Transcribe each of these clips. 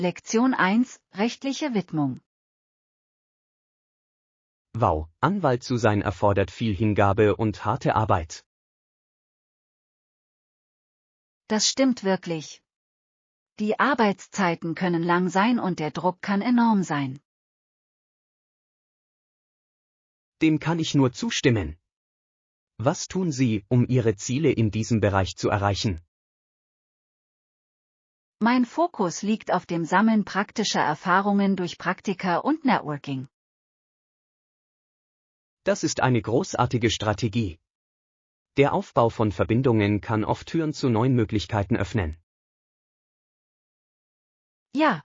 Lektion 1: Rechtliche Widmung. Wow, Anwalt zu sein erfordert viel Hingabe und harte Arbeit. Das stimmt wirklich. Die Arbeitszeiten können lang sein und der Druck kann enorm sein. Dem kann ich nur zustimmen. Was tun Sie, um Ihre Ziele in diesem Bereich zu erreichen? Mein Fokus liegt auf dem Sammeln praktischer Erfahrungen durch Praktika und Networking. Das ist eine großartige Strategie. Der Aufbau von Verbindungen kann oft Türen zu neuen Möglichkeiten öffnen. Ja.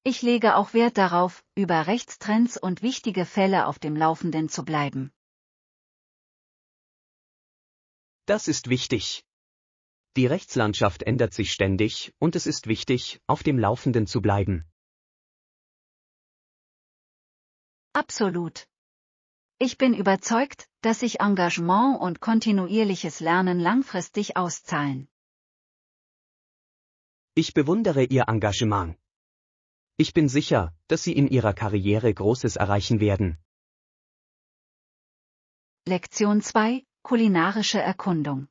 Ich lege auch Wert darauf, über Rechtstrends und wichtige Fälle auf dem Laufenden zu bleiben. Das ist wichtig. Die Rechtslandschaft ändert sich ständig und es ist wichtig, auf dem Laufenden zu bleiben. Absolut. Ich bin überzeugt, dass sich Engagement und kontinuierliches Lernen langfristig auszahlen. Ich bewundere Ihr Engagement. Ich bin sicher, dass Sie in Ihrer Karriere Großes erreichen werden. Lektion 2: Kulinarische Erkundung.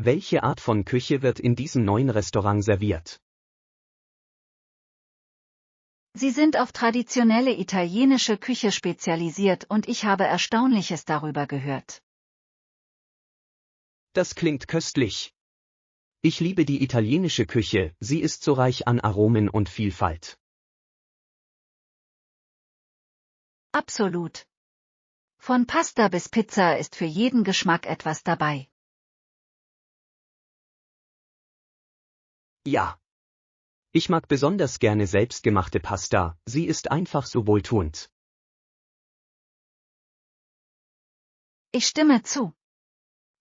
Welche Art von Küche wird in diesem neuen Restaurant serviert? Sie sind auf traditionelle italienische Küche spezialisiert und ich habe Erstaunliches darüber gehört. Das klingt köstlich. Ich liebe die italienische Küche, sie ist so reich an Aromen und Vielfalt. Absolut. Von Pasta bis Pizza ist für jeden Geschmack etwas dabei. Ja. Ich mag besonders gerne selbstgemachte Pasta, sie ist einfach so wohltuend. Ich stimme zu.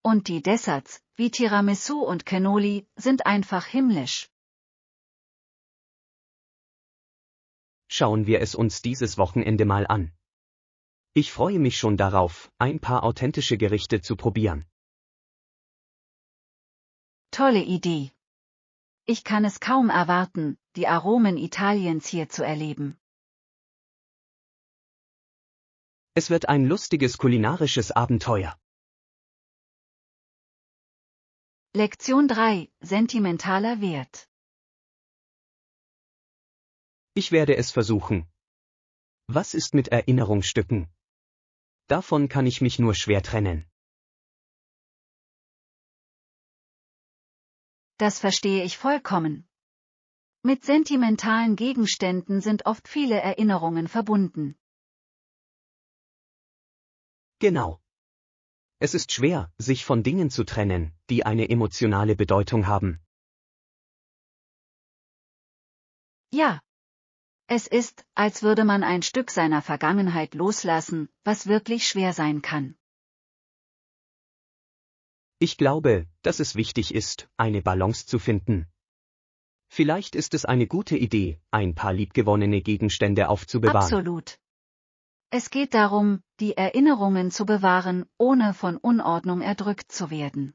Und die Desserts, wie Tiramisu und Cannoli, sind einfach himmlisch. Schauen wir es uns dieses Wochenende mal an. Ich freue mich schon darauf, ein paar authentische Gerichte zu probieren. Tolle Idee. Ich kann es kaum erwarten, die Aromen Italiens hier zu erleben. Es wird ein lustiges kulinarisches Abenteuer. Lektion 3: Sentimentaler Wert. Ich werde es versuchen. Was ist mit Erinnerungsstücken? Davon kann ich mich nur schwer trennen. Das verstehe ich vollkommen. Mit sentimentalen Gegenständen sind oft viele Erinnerungen verbunden. Genau. Es ist schwer, sich von Dingen zu trennen, die eine emotionale Bedeutung haben. Ja. Es ist, als würde man ein Stück seiner Vergangenheit loslassen, was wirklich schwer sein kann. Ich glaube, dass es wichtig ist, eine Balance zu finden. Vielleicht ist es eine gute Idee, ein paar liebgewonnene Gegenstände aufzubewahren. Absolut. Es geht darum, die Erinnerungen zu bewahren, ohne von Unordnung erdrückt zu werden.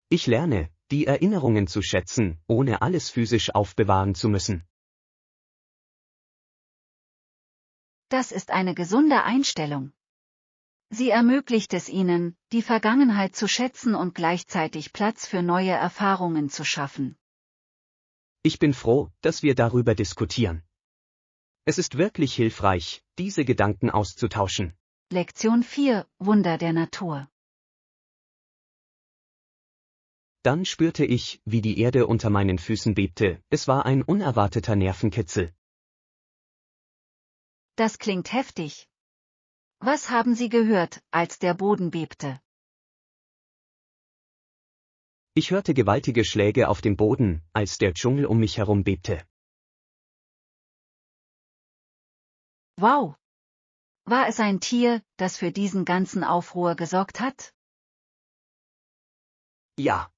Ich lerne, die Erinnerungen zu schätzen, ohne alles physisch aufbewahren zu müssen. Das ist eine gesunde Einstellung. Sie ermöglicht es Ihnen, die Vergangenheit zu schätzen und gleichzeitig Platz für neue Erfahrungen zu schaffen. Ich bin froh, dass wir darüber diskutieren. Es ist wirklich hilfreich, diese Gedanken auszutauschen. Lektion 4: Wunder der Natur. Dann spürte ich, wie die Erde unter meinen Füßen bebte, es war ein unerwarteter Nervenkitzel. Das klingt heftig. Was haben Sie gehört, als der Boden bebte? Ich hörte gewaltige Schläge auf dem Boden, als der Dschungel um mich herum bebte. Wow! War es ein Tier, das für diesen ganzen Aufruhr gesorgt hat? Ja.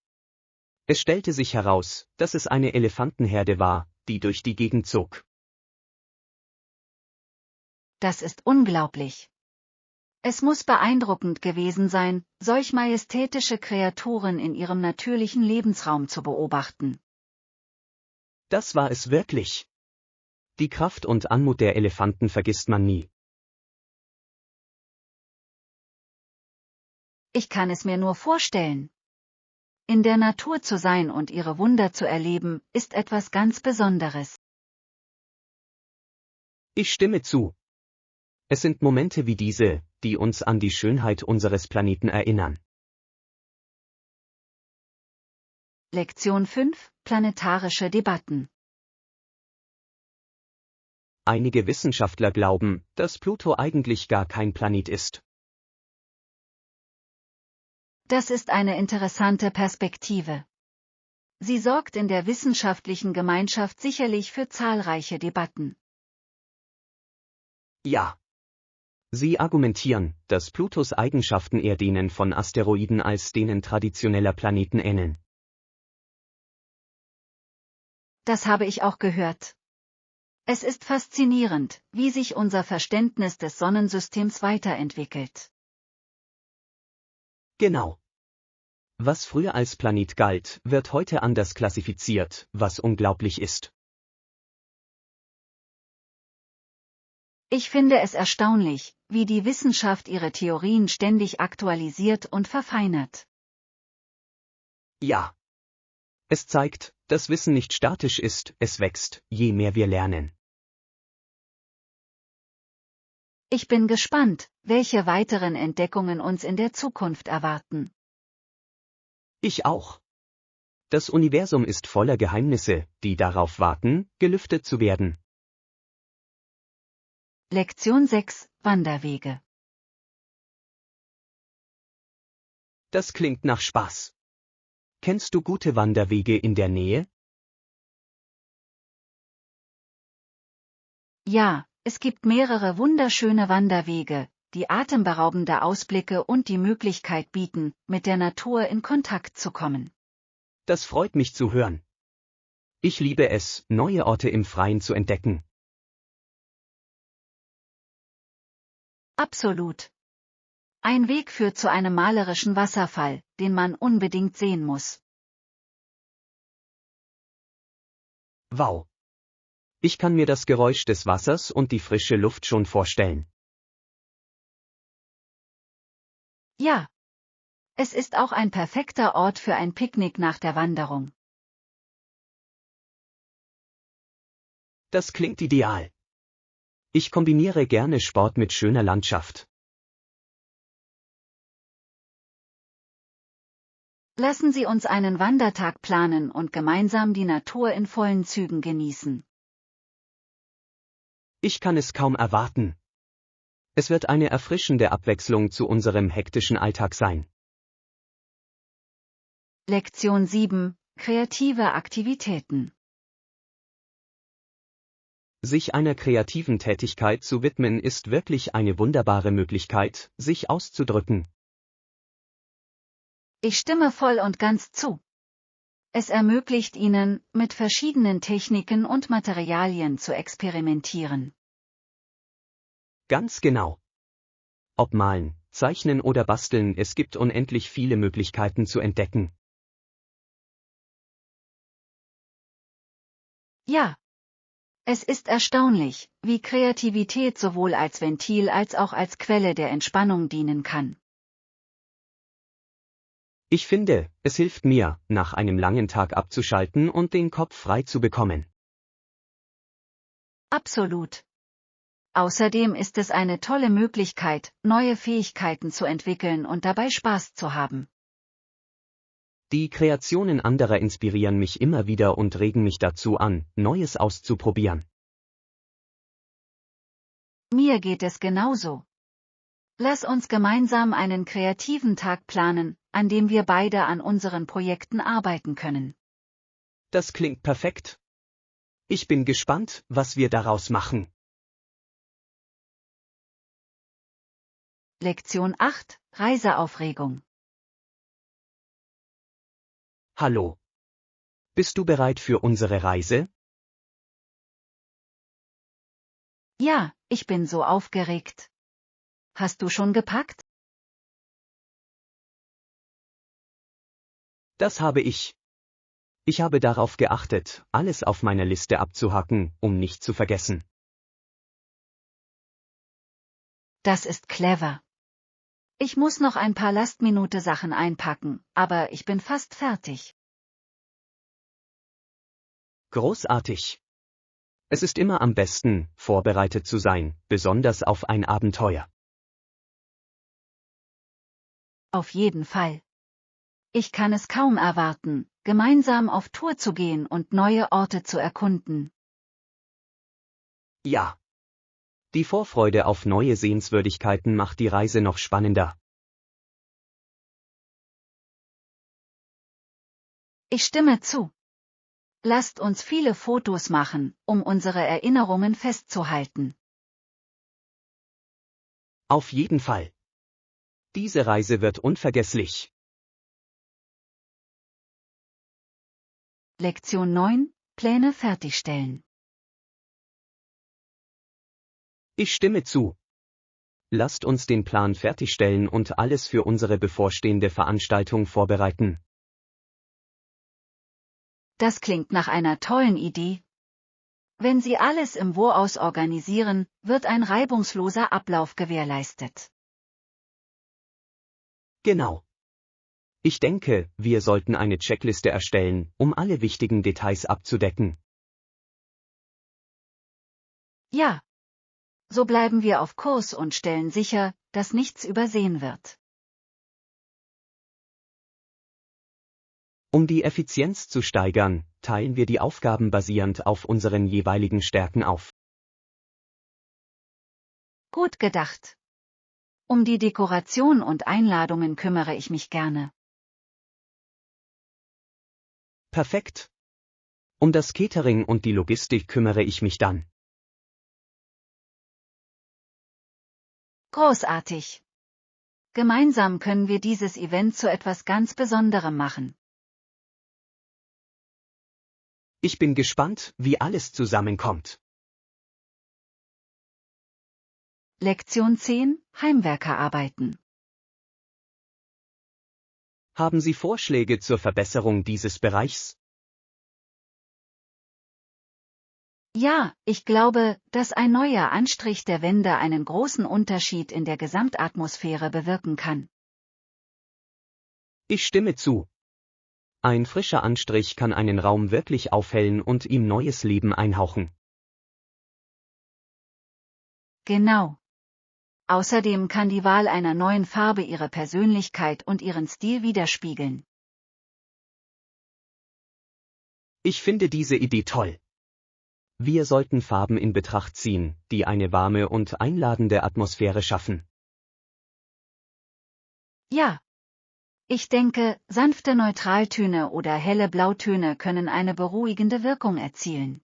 Es stellte sich heraus, dass es eine Elefantenherde war, die durch die Gegend zog. Das ist unglaublich. Es muss beeindruckend gewesen sein, solch majestätische Kreaturen in ihrem natürlichen Lebensraum zu beobachten. Das war es wirklich. Die Kraft und Anmut der Elefanten vergisst man nie. Ich kann es mir nur vorstellen. In der Natur zu sein und ihre Wunder zu erleben, ist etwas ganz Besonderes. Ich stimme zu. Es sind Momente wie diese, die uns an die Schönheit unseres Planeten erinnern. Lektion 5: Planetarische Debatten. Einige Wissenschaftler glauben, dass Pluto eigentlich gar kein Planet ist. Das ist eine interessante Perspektive. Sie sorgt in der wissenschaftlichen Gemeinschaft sicherlich für zahlreiche Debatten. Ja. Sie argumentieren, dass Plutos Eigenschaften eher denen von Asteroiden als denen traditioneller Planeten ähneln. Das habe ich auch gehört. Es ist faszinierend, wie sich unser Verständnis des Sonnensystems weiterentwickelt. Genau. Was früher als Planet galt, wird heute anders klassifiziert, was unglaublich ist. Ich finde es erstaunlich, wie die Wissenschaft ihre Theorien ständig aktualisiert und verfeinert. Ja. Es zeigt, dass Wissen nicht statisch ist, es wächst, je mehr wir lernen. Ich bin gespannt, welche weiteren Entdeckungen uns in der Zukunft erwarten. Ich auch. Das Universum ist voller Geheimnisse, die darauf warten, gelüftet zu werden. Lektion 6: Wanderwege. Das klingt nach Spaß. Kennst du gute Wanderwege in der Nähe? Ja, es gibt mehrere wunderschöne Wanderwege, die atemberaubende Ausblicke und die Möglichkeit bieten, mit der Natur in Kontakt zu kommen. Das freut mich zu hören. Ich liebe es, neue Orte im Freien zu entdecken. Absolut. Ein Weg führt zu einem malerischen Wasserfall, den man unbedingt sehen muss. Wow. Ich kann mir das Geräusch des Wassers und die frische Luft schon vorstellen. Ja. Es ist auch ein perfekter Ort für ein Picknick nach der Wanderung. Das klingt ideal. Ich kombiniere gerne Sport mit schöner Landschaft. Lassen Sie uns einen Wandertag planen und gemeinsam die Natur in vollen Zügen genießen. Ich kann es kaum erwarten. Es wird eine erfrischende Abwechslung zu unserem hektischen Alltag sein. Lektion 7: Kreative Aktivitäten. Sich einer kreativen Tätigkeit zu widmen ist wirklich eine wunderbare Möglichkeit, sich auszudrücken. Ich stimme voll und ganz zu. Es ermöglicht Ihnen, mit verschiedenen Techniken und Materialien zu experimentieren. Ganz genau. Ob malen, zeichnen oder basteln, es gibt unendlich viele Möglichkeiten zu entdecken. Ja. Es ist erstaunlich, wie Kreativität sowohl als Ventil als auch als Quelle der Entspannung dienen kann. Ich finde, es hilft mir, nach einem langen Tag abzuschalten und den Kopf frei zu bekommen. Absolut. Außerdem ist es eine tolle Möglichkeit, neue Fähigkeiten zu entwickeln und dabei Spaß zu haben. Die Kreationen anderer inspirieren mich immer wieder und regen mich dazu an, Neues auszuprobieren. Mir geht es genauso. Lass uns gemeinsam einen kreativen Tag planen, an dem wir beide an unseren Projekten arbeiten können. Das klingt perfekt. Ich bin gespannt, was wir daraus machen. Lektion 8: Reiseaufregung. Hallo. Bist du bereit für unsere Reise? Ja, ich bin so aufgeregt. Hast du schon gepackt? Das habe ich. Ich habe darauf geachtet, alles auf meiner Liste abzuhaken, um nicht zu vergessen. Das ist clever. Ich muss noch ein paar Last-Minute-Sachen einpacken, aber ich bin fast fertig. Großartig. Es ist immer am besten, vorbereitet zu sein, besonders auf ein Abenteuer. Auf jeden Fall. Ich kann es kaum erwarten, gemeinsam auf Tour zu gehen und neue Orte zu erkunden. Ja. Die Vorfreude auf neue Sehenswürdigkeiten macht die Reise noch spannender. Ich stimme zu. Lasst uns viele Fotos machen, um unsere Erinnerungen festzuhalten. Auf jeden Fall. Diese Reise wird unvergesslich. Lektion 9: Pläne fertigstellen. Ich stimme zu. Lasst uns den Plan fertigstellen und alles für unsere bevorstehende Veranstaltung vorbereiten. Das klingt nach einer tollen Idee. Wenn Sie alles im Voraus organisieren, wird ein reibungsloser Ablauf gewährleistet. Genau. Ich denke, wir sollten eine Checkliste erstellen, um alle wichtigen Details abzudecken. Ja. So bleiben wir auf Kurs und stellen sicher, dass nichts übersehen wird. Um die Effizienz zu steigern, teilen wir die Aufgaben basierend auf unseren jeweiligen Stärken auf. Gut gedacht. Um die Dekoration und Einladungen kümmere ich mich gerne. Perfekt. Um das Catering und die Logistik kümmere ich mich dann. Großartig. Gemeinsam können wir dieses Event zu etwas ganz Besonderem machen. Ich bin gespannt, wie alles zusammenkommt. Lektion 10: Heimwerkerarbeiten. Haben Sie Vorschläge zur Verbesserung dieses Bereichs? Ja, ich glaube, dass ein neuer Anstrich der Wände einen großen Unterschied in der Gesamtatmosphäre bewirken kann. Ich stimme zu. Ein frischer Anstrich kann einen Raum wirklich aufhellen und ihm neues Leben einhauchen. Genau. Außerdem kann die Wahl einer neuen Farbe Ihre Persönlichkeit und Ihren Stil widerspiegeln. Ich finde diese Idee toll. Wir sollten Farben in Betracht ziehen, die eine warme und einladende Atmosphäre schaffen. Ja. Ich denke, sanfte Neutraltöne oder helle Blautöne können eine beruhigende Wirkung erzielen.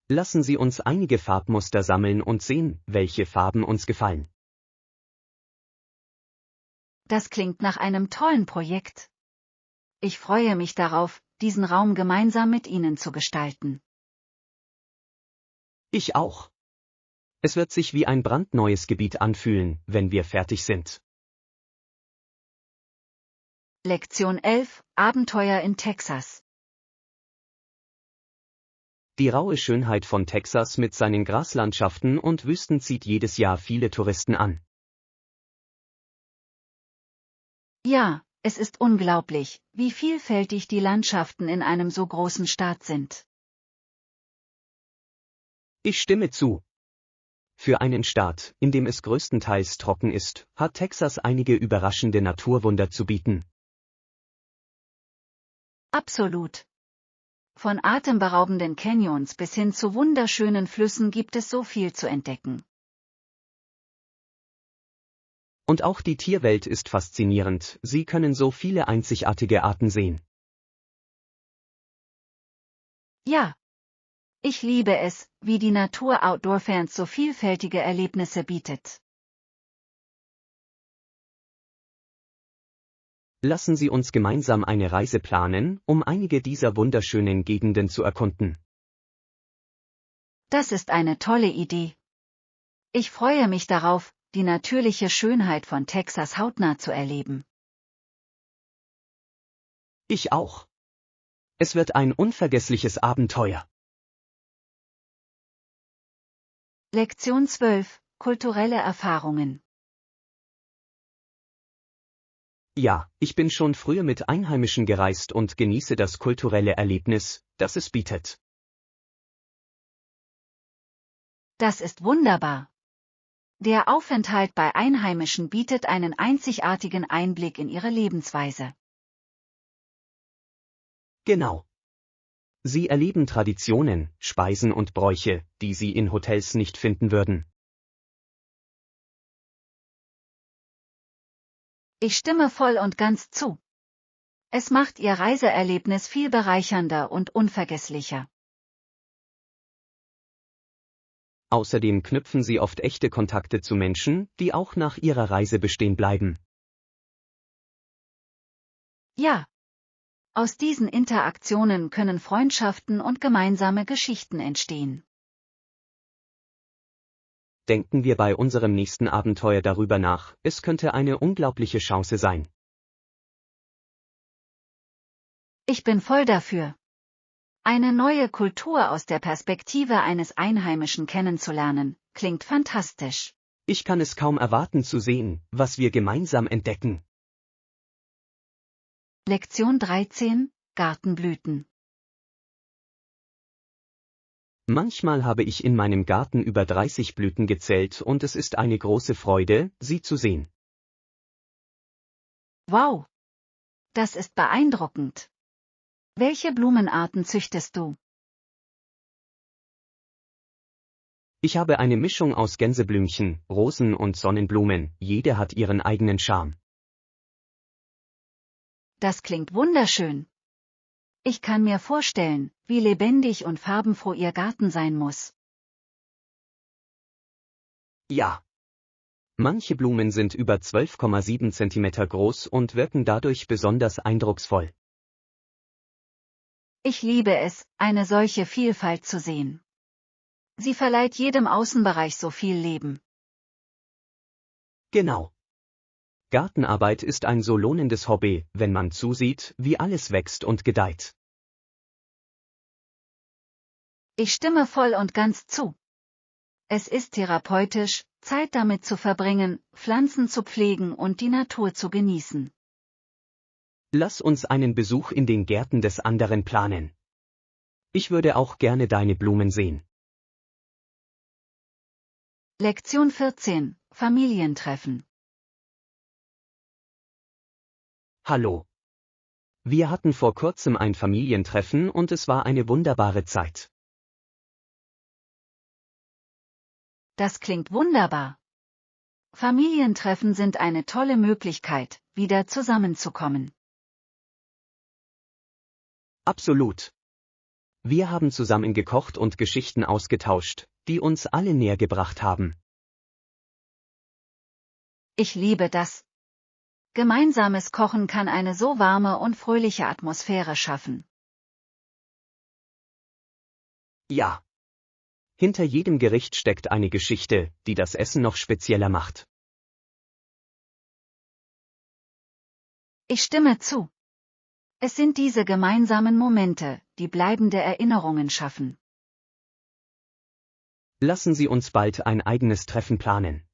Lassen Sie uns einige Farbmuster sammeln und sehen, welche Farben uns gefallen. Das klingt nach einem tollen Projekt. Ich freue mich darauf, diesen Raum gemeinsam mit Ihnen zu gestalten. Ich auch. Es wird sich wie ein brandneues Gebiet anfühlen, wenn wir fertig sind. Lektion 11: Abenteuer in Texas. Die raue Schönheit von Texas mit seinen Graslandschaften und Wüsten zieht jedes Jahr viele Touristen an. Ja, es ist unglaublich, wie vielfältig die Landschaften in einem so großen Staat sind. Ich stimme zu. Für einen Staat, in dem es größtenteils trocken ist, hat Texas einige überraschende Naturwunder zu bieten. Absolut. Von atemberaubenden Canyons bis hin zu wunderschönen Flüssen gibt es so viel zu entdecken. Und auch die Tierwelt ist faszinierend, Sie können so viele einzigartige Arten sehen. Ja. Ich liebe es, wie die Natur Outdoor-Fans so vielfältige Erlebnisse bietet. Lassen Sie uns gemeinsam eine Reise planen, um einige dieser wunderschönen Gegenden zu erkunden. Das ist eine tolle Idee. Ich freue mich darauf, die natürliche Schönheit von Texas hautnah zu erleben. Ich auch. Es wird ein unvergessliches Abenteuer. Lektion 12: Kulturelle Erfahrungen. Ja, ich bin schon früher mit Einheimischen gereist und genieße das kulturelle Erlebnis, das es bietet. Das ist wunderbar. Der Aufenthalt bei Einheimischen bietet einen einzigartigen Einblick in ihre Lebensweise. Genau. Sie erleben Traditionen, Speisen und Bräuche, die sie in Hotels nicht finden würden. Ich stimme voll und ganz zu. Es macht Ihr Reiseerlebnis viel bereichernder und unvergesslicher. Außerdem knüpfen sie oft echte Kontakte zu Menschen, die auch nach ihrer Reise bestehen bleiben. Ja. Aus diesen Interaktionen können Freundschaften und gemeinsame Geschichten entstehen. Denken wir bei unserem nächsten Abenteuer darüber nach, es könnte eine unglaubliche Chance sein. Ich bin voll dafür. Eine neue Kultur aus der Perspektive eines Einheimischen kennenzulernen, klingt fantastisch. Ich kann es kaum erwarten zu sehen, was wir gemeinsam entdecken. Lektion 13: Gartenblüten. Manchmal habe ich in meinem Garten über 30 Blüten gezählt und es ist eine große Freude, sie zu sehen. Wow! Das ist beeindruckend. Welche Blumenarten züchtest du? Ich habe eine Mischung aus Gänseblümchen, Rosen und Sonnenblumen, jede hat ihren eigenen Charme. Das klingt wunderschön. Ich kann mir vorstellen, wie lebendig und farbenfroh Ihr Garten sein muss. Ja. Manche Blumen sind über 12,7 cm groß und wirken dadurch besonders eindrucksvoll. Ich liebe es, eine solche Vielfalt zu sehen. Sie verleiht jedem Außenbereich so viel Leben. Genau. Gartenarbeit ist ein so lohnendes Hobby, wenn man zusieht, wie alles wächst und gedeiht. Ich stimme voll und ganz zu. Es ist therapeutisch, Zeit damit zu verbringen, Pflanzen zu pflegen und die Natur zu genießen. Lass uns einen Besuch in den Gärten des anderen planen. Ich würde auch gerne deine Blumen sehen. Lektion 14: Familientreffen. Hallo. Wir hatten vor kurzem ein Familientreffen und es war eine wunderbare Zeit. Das klingt wunderbar. Familientreffen sind eine tolle Möglichkeit, wieder zusammenzukommen. Absolut. Wir haben zusammen gekocht und Geschichten ausgetauscht, die uns alle näher gebracht haben. Ich liebe das. Gemeinsames Kochen kann eine so warme und fröhliche Atmosphäre schaffen. Ja. Hinter jedem Gericht steckt eine Geschichte, die das Essen noch spezieller macht. Ich stimme zu. Es sind diese gemeinsamen Momente, die bleibende Erinnerungen schaffen. Lassen Sie uns bald ein eigenes Treffen planen.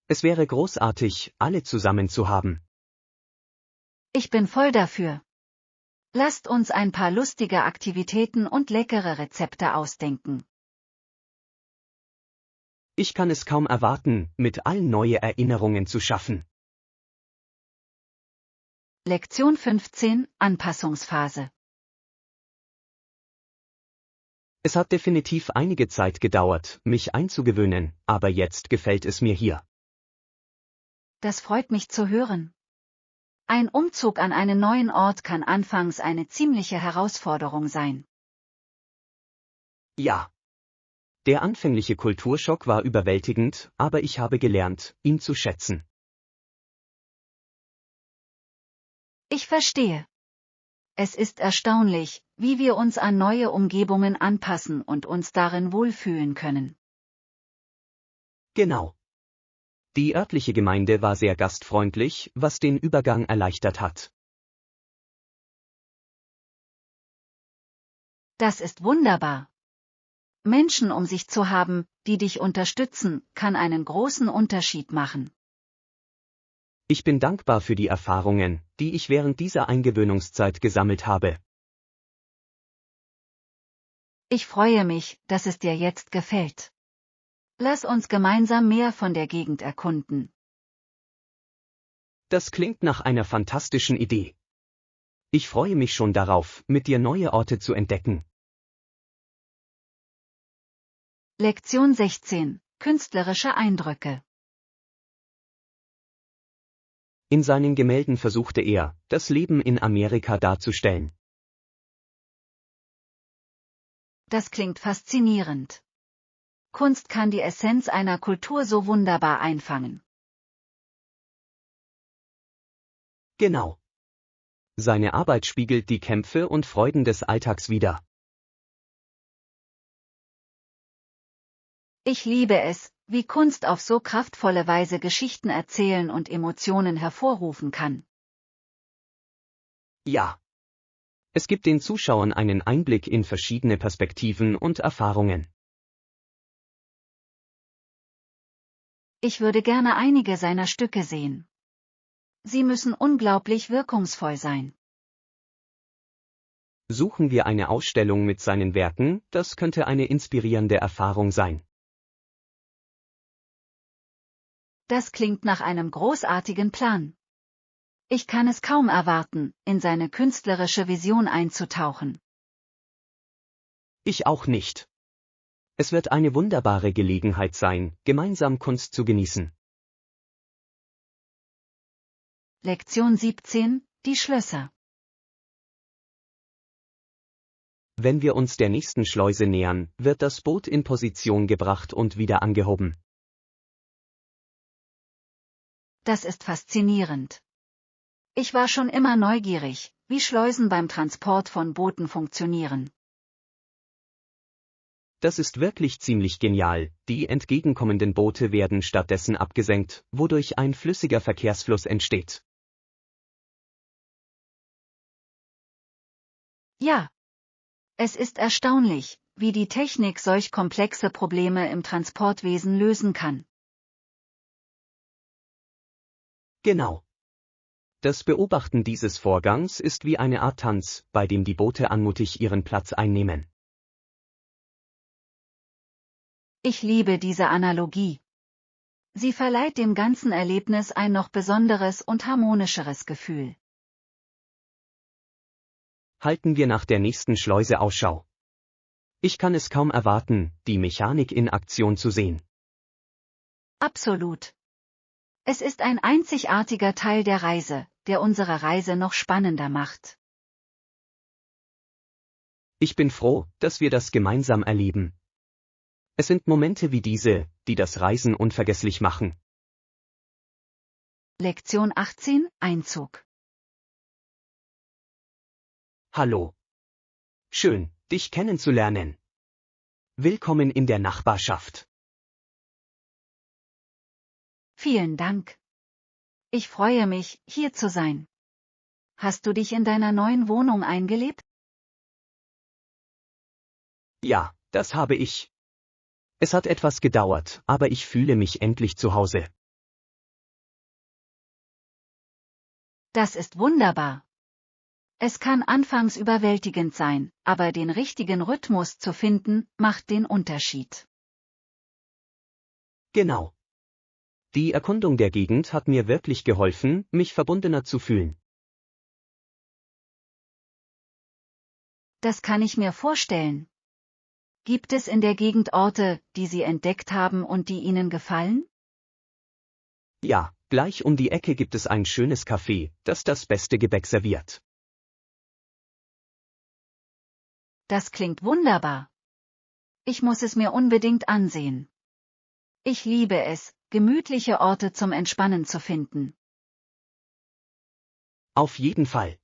Es wäre großartig, alle zusammen zu haben. Ich bin voll dafür. Lasst uns ein paar lustige Aktivitäten und leckere Rezepte ausdenken. Ich kann es kaum erwarten, mit allen neue Erinnerungen zu schaffen. Lektion 15: Anpassungsphase. Es hat definitiv einige Zeit gedauert, mich einzugewöhnen, aber jetzt gefällt es mir hier. Das freut mich zu hören. Ein Umzug an einen neuen Ort kann anfangs eine ziemliche Herausforderung sein. Ja. Der anfängliche Kulturschock war überwältigend, aber ich habe gelernt, ihn zu schätzen. Ich verstehe. Es ist erstaunlich, wie wir uns an neue Umgebungen anpassen und uns darin wohlfühlen können. Genau. Die örtliche Gemeinde war sehr gastfreundlich, was den Übergang erleichtert hat. Das ist wunderbar. Menschen um sich zu haben, die dich unterstützen, kann einen großen Unterschied machen. Ich bin dankbar für die Erfahrungen, die ich während dieser Eingewöhnungszeit gesammelt habe. Ich freue mich, dass es dir jetzt gefällt. Lass uns gemeinsam mehr von der Gegend erkunden. Das klingt nach einer fantastischen Idee. Ich freue mich schon darauf, mit dir neue Orte zu entdecken. Lektion 16. Künstlerische Eindrücke. In seinen Gemälden versuchte er, das Leben in Amerika darzustellen. Das klingt faszinierend. Kunst kann die Essenz einer Kultur so wunderbar einfangen. Genau. Seine Arbeit spiegelt die Kämpfe und Freuden des Alltags wider. Ich liebe es, wie Kunst auf so kraftvolle Weise Geschichten erzählen und Emotionen hervorrufen kann. Ja. Es gibt den Zuschauern einen Einblick in verschiedene Perspektiven und Erfahrungen. Ich würde gerne einige seiner Stücke sehen. Sie müssen unglaublich wirkungsvoll sein. Suchen wir eine Ausstellung mit seinen Werken, das könnte eine inspirierende Erfahrung sein. Das klingt nach einem großartigen Plan. Ich kann es kaum erwarten, in seine künstlerische Vision einzutauchen. Ich auch nicht. Es wird eine wunderbare Gelegenheit sein, gemeinsam Kunst zu genießen. Lektion 17. Die Schlösser. Wenn wir uns der nächsten Schleuse nähern, wird das Boot in Position gebracht und wieder angehoben. Das ist faszinierend. Ich war schon immer neugierig, wie Schleusen beim Transport von Booten funktionieren. Das ist wirklich ziemlich genial, die entgegenkommenden Boote werden stattdessen abgesenkt, wodurch ein flüssiger Verkehrsfluss entsteht. Ja. Es ist erstaunlich, wie die Technik solch komplexe Probleme im Transportwesen lösen kann. Genau. Das Beobachten dieses Vorgangs ist wie eine Art Tanz, bei dem die Boote anmutig ihren Platz einnehmen. Ich liebe diese Analogie. Sie verleiht dem ganzen Erlebnis ein noch besonderes und harmonischeres Gefühl. Halten wir nach der nächsten Schleuse Ausschau. Ich kann es kaum erwarten, die Mechanik in Aktion zu sehen. Absolut. Es ist ein einzigartiger Teil der Reise, der unsere Reise noch spannender macht. Ich bin froh, dass wir das gemeinsam erleben. Es sind Momente wie diese, die das Reisen unvergesslich machen. Lektion 18. Einzug. Hallo. Schön, dich kennenzulernen. Willkommen in der Nachbarschaft. Vielen Dank. Ich freue mich, hier zu sein. Hast du dich in deiner neuen Wohnung eingelebt? Ja, das habe ich. Es hat etwas gedauert, aber ich fühle mich endlich zu Hause. Das ist wunderbar. Es kann anfangs überwältigend sein, aber den richtigen Rhythmus zu finden, macht den Unterschied. Genau. Die Erkundung der Gegend hat mir wirklich geholfen, mich verbundener zu fühlen. Das kann ich mir vorstellen. Gibt es in der Gegend Orte, die Sie entdeckt haben und die Ihnen gefallen? Ja, gleich um die Ecke gibt es ein schönes Café, das das beste Gebäck serviert. Das klingt wunderbar. Ich muss es mir unbedingt ansehen. Ich liebe es, gemütliche Orte zum Entspannen zu finden. Auf jeden Fall.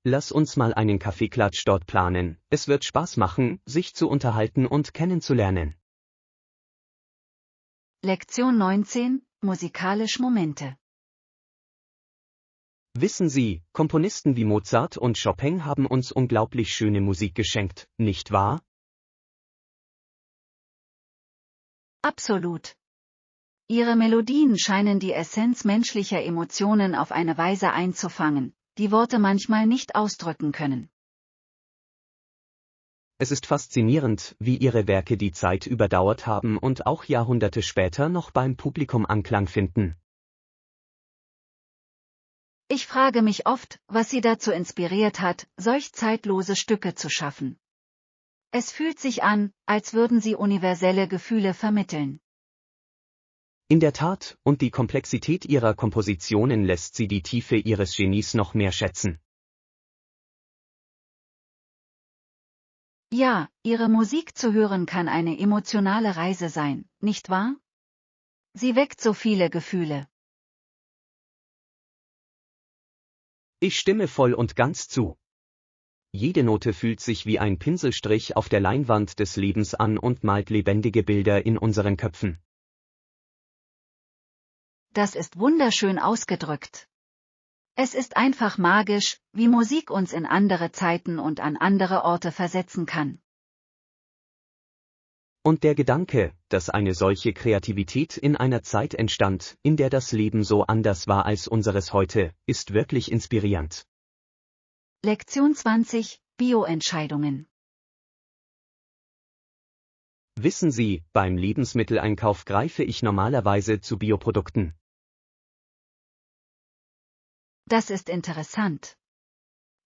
Lass uns mal einen Kaffeeklatsch dort planen, es wird Spaß machen, sich zu unterhalten und kennenzulernen. Lektion 19, musikalisch Momente. Wissen Sie, Komponisten wie Mozart und Chopin haben uns unglaublich schöne Musik geschenkt, nicht wahr? Absolut. Ihre Melodien scheinen die Essenz menschlicher Emotionen auf eine Weise einzufangen, die Worte manchmal nicht ausdrücken können. Es ist faszinierend, wie Ihre Werke die Zeit überdauert haben und auch Jahrhunderte später noch beim Publikum Anklang finden. Ich frage mich oft, was Sie dazu inspiriert hat, solch zeitlose Stücke zu schaffen. Es fühlt sich an, als würden Sie universelle Gefühle vermitteln. In der Tat, und die Komplexität Ihrer Kompositionen lässt Sie die Tiefe Ihres Genies noch mehr schätzen. Ja, Ihre Musik zu hören kann eine emotionale Reise sein, nicht wahr? Sie weckt so viele Gefühle. Ich stimme voll und ganz zu. Jede Note fühlt sich wie ein Pinselstrich auf der Leinwand des Lebens an und malt lebendige Bilder in unseren Köpfen. Das ist wunderschön ausgedrückt. Es ist einfach magisch, wie Musik uns in andere Zeiten und an andere Orte versetzen kann. Und der Gedanke, dass eine solche Kreativität in einer Zeit entstand, in der das Leben so anders war als unseres heute, ist wirklich inspirierend. Lektion 20, Bio-Entscheidungen. Wissen Sie, beim Lebensmitteleinkauf greife ich normalerweise zu Bioprodukten. Das ist interessant.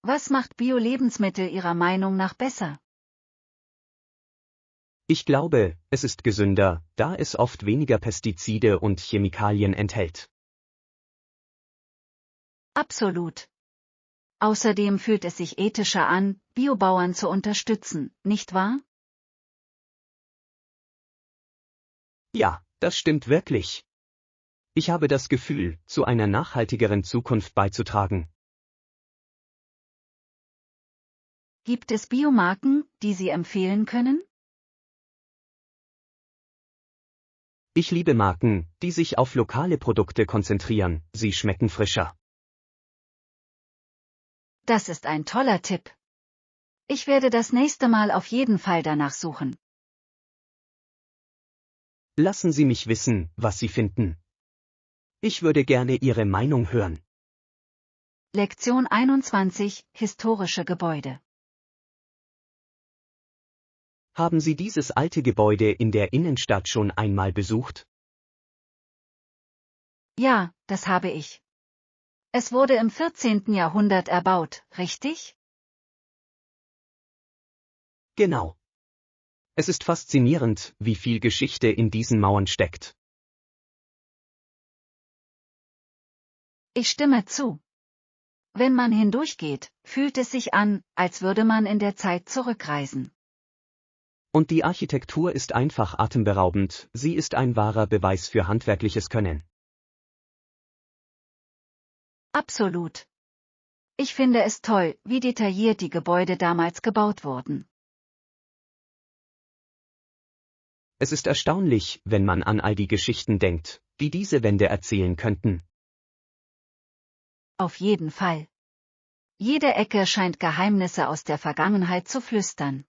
Was macht Bio-Lebensmittel Ihrer Meinung nach besser? Ich glaube, es ist gesünder, da es oft weniger Pestizide und Chemikalien enthält. Absolut. Außerdem fühlt es sich ethischer an, Biobauern zu unterstützen, nicht wahr? Ja, das stimmt wirklich. Ich habe das Gefühl, zu einer nachhaltigeren Zukunft beizutragen. Gibt es Biomarken, die Sie empfehlen können? Ich liebe Marken, die sich auf lokale Produkte konzentrieren, sie schmecken frischer. Das ist ein toller Tipp. Ich werde das nächste Mal auf jeden Fall danach suchen. Lassen Sie mich wissen, was Sie finden. Ich würde gerne Ihre Meinung hören. Lektion 21, historische Gebäude. Haben Sie dieses alte Gebäude in der Innenstadt schon einmal besucht? Ja, das habe ich. Es wurde im 14. Jahrhundert erbaut, richtig? Genau. Es ist faszinierend, wie viel Geschichte in diesen Mauern steckt. Ich stimme zu. Wenn man hindurchgeht, fühlt es sich an, als würde man in der Zeit zurückreisen. Und die Architektur ist einfach atemberaubend, sie ist ein wahrer Beweis für handwerkliches Können. Absolut. Ich finde es toll, wie detailliert die Gebäude damals gebaut wurden. Es ist erstaunlich, wenn man an all die Geschichten denkt, die diese Wände erzählen könnten. Auf jeden Fall. Jede Ecke scheint Geheimnisse aus der Vergangenheit zu flüstern.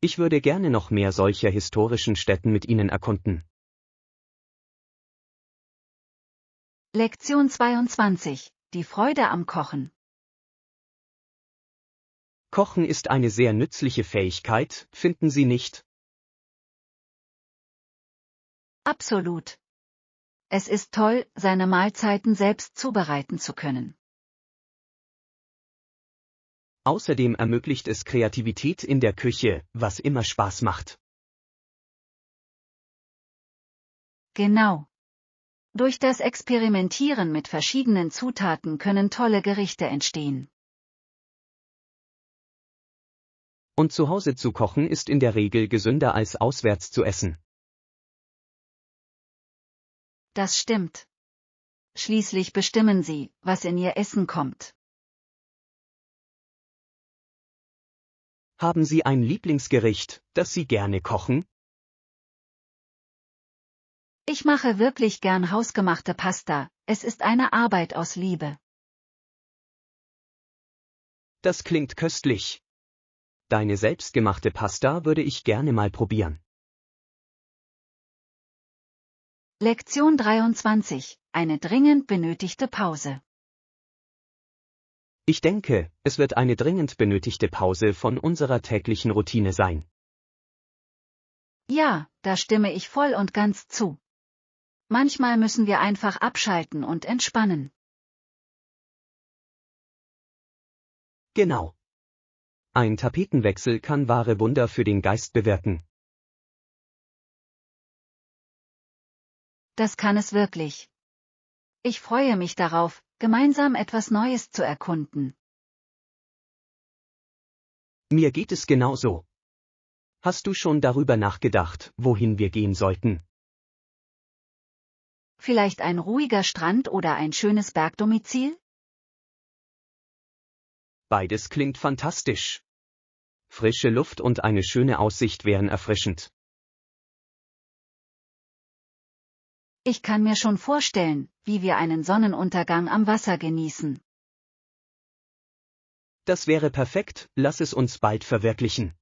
Ich würde gerne noch mehr solcher historischen Stätten mit Ihnen erkunden. Lektion 22, die Freude am Kochen. Kochen ist eine sehr nützliche Fähigkeit, finden Sie nicht? Absolut. Es ist toll, seine Mahlzeiten selbst zubereiten zu können. Außerdem ermöglicht es Kreativität in der Küche, was immer Spaß macht. Genau. Durch das Experimentieren mit verschiedenen Zutaten können tolle Gerichte entstehen. Und zu Hause zu kochen ist in der Regel gesünder als auswärts zu essen. Das stimmt. Schließlich bestimmen Sie, was in Ihr Essen kommt. Haben Sie ein Lieblingsgericht, das Sie gerne kochen? Ich mache wirklich gern hausgemachte Pasta, es ist eine Arbeit aus Liebe. Das klingt köstlich. Deine selbstgemachte Pasta würde ich gerne mal probieren. Lektion 23. Eine dringend benötigte Pause. Ich denke, es wird eine dringend benötigte Pause von unserer täglichen Routine sein. Ja, da stimme ich voll und ganz zu. Manchmal müssen wir einfach abschalten und entspannen. Genau. Ein Tapetenwechsel kann wahre Wunder für den Geist bewirken. Das kann es wirklich. Ich freue mich darauf, gemeinsam etwas Neues zu erkunden. Mir geht es genauso. Hast du schon darüber nachgedacht, wohin wir gehen sollten? Vielleicht ein ruhiger Strand oder ein schönes Bergdomizil? Beides klingt fantastisch. Frische Luft und eine schöne Aussicht wären erfrischend. Ich kann mir schon vorstellen, wie wir einen Sonnenuntergang am Wasser genießen. Das wäre perfekt, lass es uns bald verwirklichen.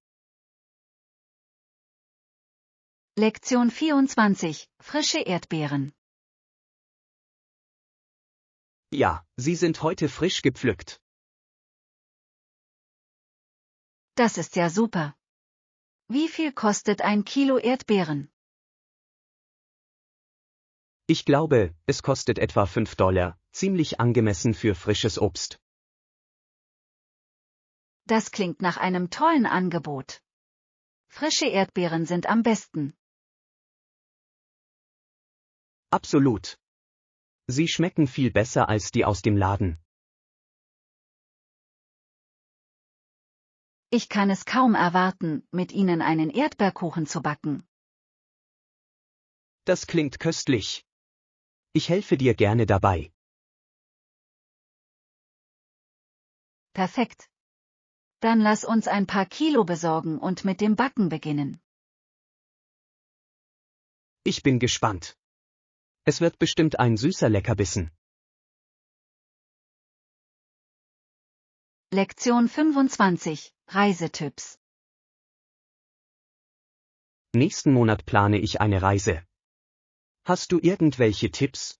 Lektion 24. Frische Erdbeeren. Ja, sie sind heute frisch gepflückt. Das ist ja super. Wie viel kostet ein Kilo Erdbeeren? Ich glaube, es kostet etwa $5, ziemlich angemessen für frisches Obst. Das klingt nach einem tollen Angebot. Frische Erdbeeren sind am besten. Absolut. Sie schmecken viel besser als die aus dem Laden. Ich kann es kaum erwarten, mit Ihnen einen Erdbeerkuchen zu backen. Das klingt köstlich. Ich helfe dir gerne dabei. Perfekt. Dann lass uns ein paar Kilo besorgen und mit dem Backen beginnen. Ich bin gespannt. Es wird bestimmt ein süßer Leckerbissen. Lektion 25. Reisetipps. Nächsten Monat plane ich eine Reise. Hast du irgendwelche Tipps?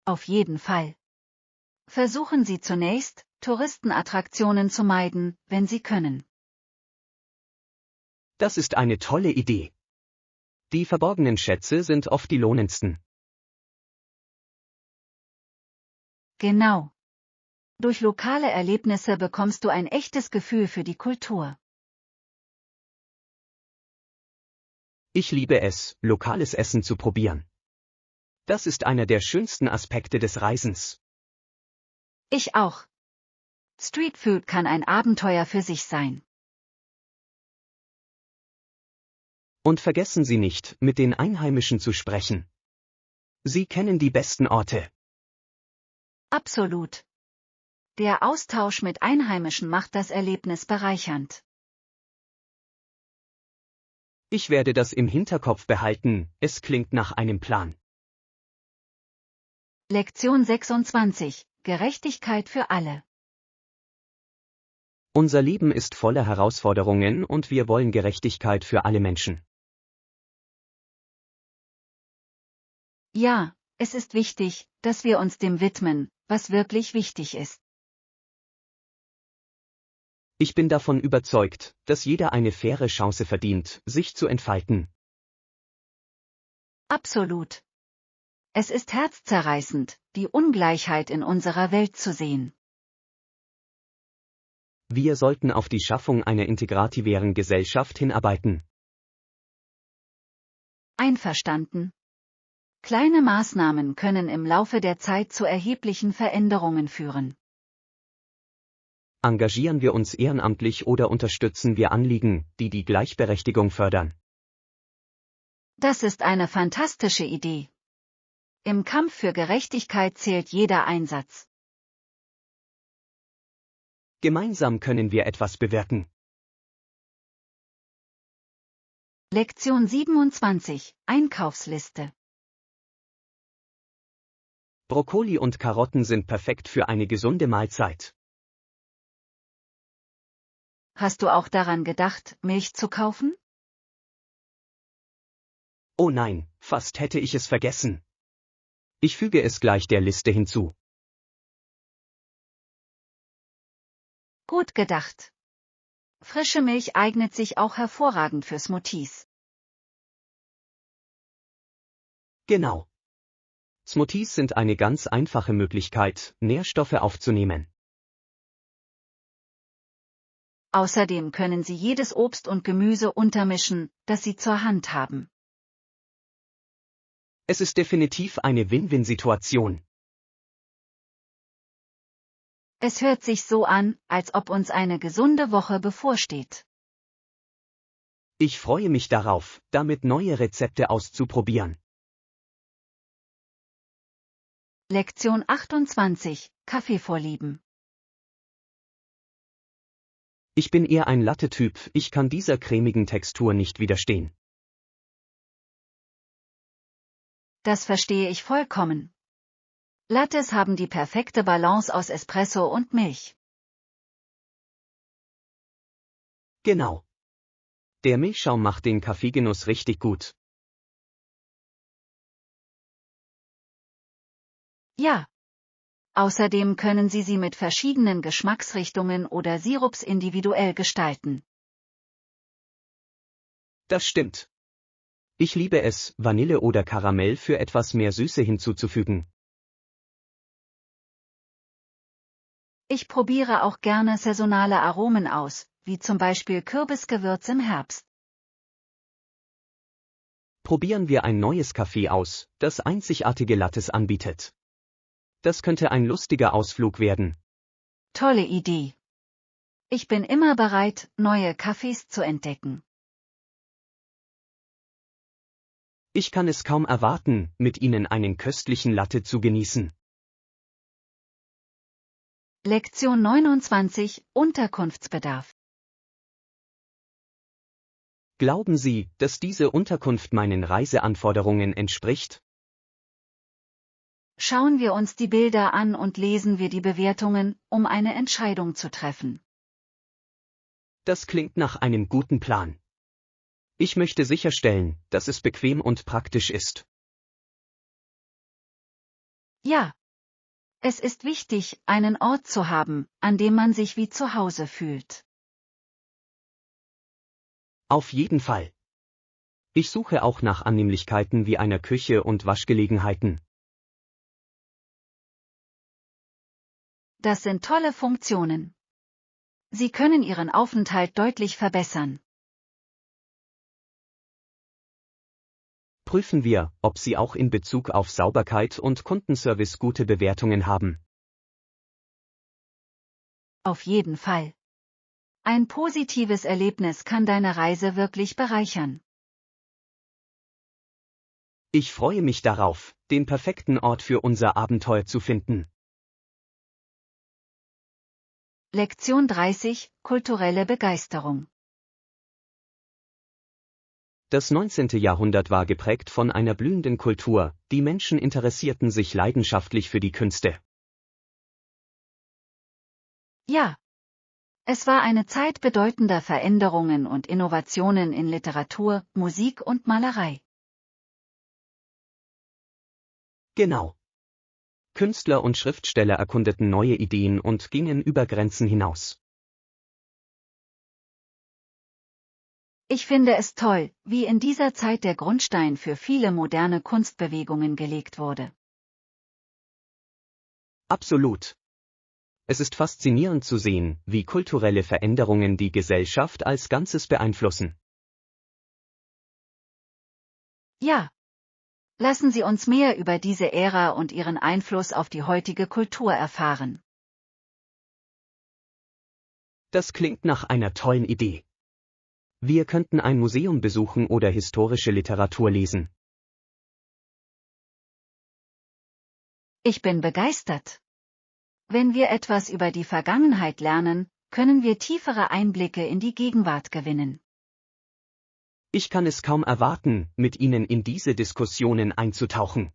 Auf jeden Fall. Versuchen Sie zunächst, Touristenattraktionen zu meiden, wenn Sie können. Das ist eine tolle Idee. Die verborgenen Schätze sind oft die lohnendsten. Genau. Durch lokale Erlebnisse bekommst du ein echtes Gefühl für die Kultur. Ich liebe es, lokales Essen zu probieren. Das ist einer der schönsten Aspekte des Reisens. Ich auch. Streetfood kann ein Abenteuer für sich sein. Und vergessen Sie nicht, mit den Einheimischen zu sprechen. Sie kennen die besten Orte. Absolut. Der Austausch mit Einheimischen macht das Erlebnis bereichernd. Ich werde das im Hinterkopf behalten, es klingt nach einem Plan. Lektion 26. Gerechtigkeit für alle. Unser Leben ist voller Herausforderungen und wir wollen Gerechtigkeit für alle Menschen. Ja, es ist wichtig, dass wir uns dem widmen, was wirklich wichtig ist. Ich bin davon überzeugt, dass jeder eine faire Chance verdient, sich zu entfalten. Absolut. Es ist herzzerreißend, die Ungleichheit in unserer Welt zu sehen. Wir sollten auf die Schaffung einer integrativen Gesellschaft hinarbeiten. Einverstanden. Kleine Maßnahmen können im Laufe der Zeit zu erheblichen Veränderungen führen. Engagieren wir uns ehrenamtlich oder unterstützen wir Anliegen, die die Gleichberechtigung fördern. Das ist eine fantastische Idee. Im Kampf für Gerechtigkeit zählt jeder Einsatz. Gemeinsam können wir etwas bewirken. Lektion 27, Einkaufsliste. Brokkoli und Karotten sind perfekt für eine gesunde Mahlzeit. Hast du auch daran gedacht, Milch zu kaufen? Oh nein, fast hätte ich es vergessen. Ich füge es gleich der Liste hinzu. Gut gedacht. Frische Milch eignet sich auch hervorragend für Smoothies. Genau. Smoothies sind eine ganz einfache Möglichkeit, Nährstoffe aufzunehmen. Außerdem können Sie jedes Obst und Gemüse untermischen, das Sie zur Hand haben. Es ist definitiv eine Win-Win-Situation. Es hört sich so an, als ob uns eine gesunde Woche bevorsteht. Ich freue mich darauf, damit neue Rezepte auszuprobieren. Lektion 28, Kaffeevorlieben. Ich bin eher ein Latte-Typ, ich kann dieser cremigen Textur nicht widerstehen. Das verstehe ich vollkommen. Lattes haben die perfekte Balance aus Espresso und Milch. Genau. Der Milchschaum macht den Kaffeegenuss richtig gut. Ja. Außerdem können Sie sie mit verschiedenen Geschmacksrichtungen oder Sirups individuell gestalten. Das stimmt. Ich liebe es, Vanille oder Karamell für etwas mehr Süße hinzuzufügen. Ich probiere auch gerne saisonale Aromen aus, wie zum Beispiel Kürbisgewürz im Herbst. Probieren wir ein neues Café aus, das einzigartige Lattes anbietet. Das könnte ein lustiger Ausflug werden. Tolle Idee. Ich bin immer bereit, neue Cafés zu entdecken. Ich kann es kaum erwarten, mit Ihnen einen köstlichen Latte zu genießen. Lektion 29, Unterkunftsbedarf. Glauben Sie, dass diese Unterkunft meinen Reiseanforderungen entspricht? Schauen wir uns die Bilder an und lesen wir die Bewertungen, um eine Entscheidung zu treffen. Das klingt nach einem guten Plan. Ich möchte sicherstellen, dass es bequem und praktisch ist. Ja. Es ist wichtig, einen Ort zu haben, an dem man sich wie zu Hause fühlt. Auf jeden Fall. Ich suche auch nach Annehmlichkeiten wie einer Küche und Waschgelegenheiten. Das sind tolle Funktionen. Sie können Ihren Aufenthalt deutlich verbessern. Prüfen wir, ob Sie auch in Bezug auf Sauberkeit und Kundenservice gute Bewertungen haben. Auf jeden Fall. Ein positives Erlebnis kann deine Reise wirklich bereichern. Ich freue mich darauf, den perfekten Ort für unser Abenteuer zu finden. Lektion 30, kulturelle Begeisterung. Das 19. Jahrhundert war geprägt von einer blühenden Kultur, die Menschen interessierten sich leidenschaftlich für die Künste. Ja. Es war eine Zeit bedeutender Veränderungen und Innovationen in Literatur, Musik und Malerei. Genau. Künstler und Schriftsteller erkundeten neue Ideen und gingen über Grenzen hinaus. Ich finde es toll, wie in dieser Zeit der Grundstein für viele moderne Kunstbewegungen gelegt wurde. Absolut. Es ist faszinierend zu sehen, wie kulturelle Veränderungen die Gesellschaft als Ganzes beeinflussen. Ja. Lassen Sie uns mehr über diese Ära und ihren Einfluss auf die heutige Kultur erfahren. Das klingt nach einer tollen Idee. Wir könnten ein Museum besuchen oder historische Literatur lesen. Ich bin begeistert. Wenn wir etwas über die Vergangenheit lernen, können wir tiefere Einblicke in die Gegenwart gewinnen. Ich kann es kaum erwarten, mit Ihnen in diese Diskussionen einzutauchen.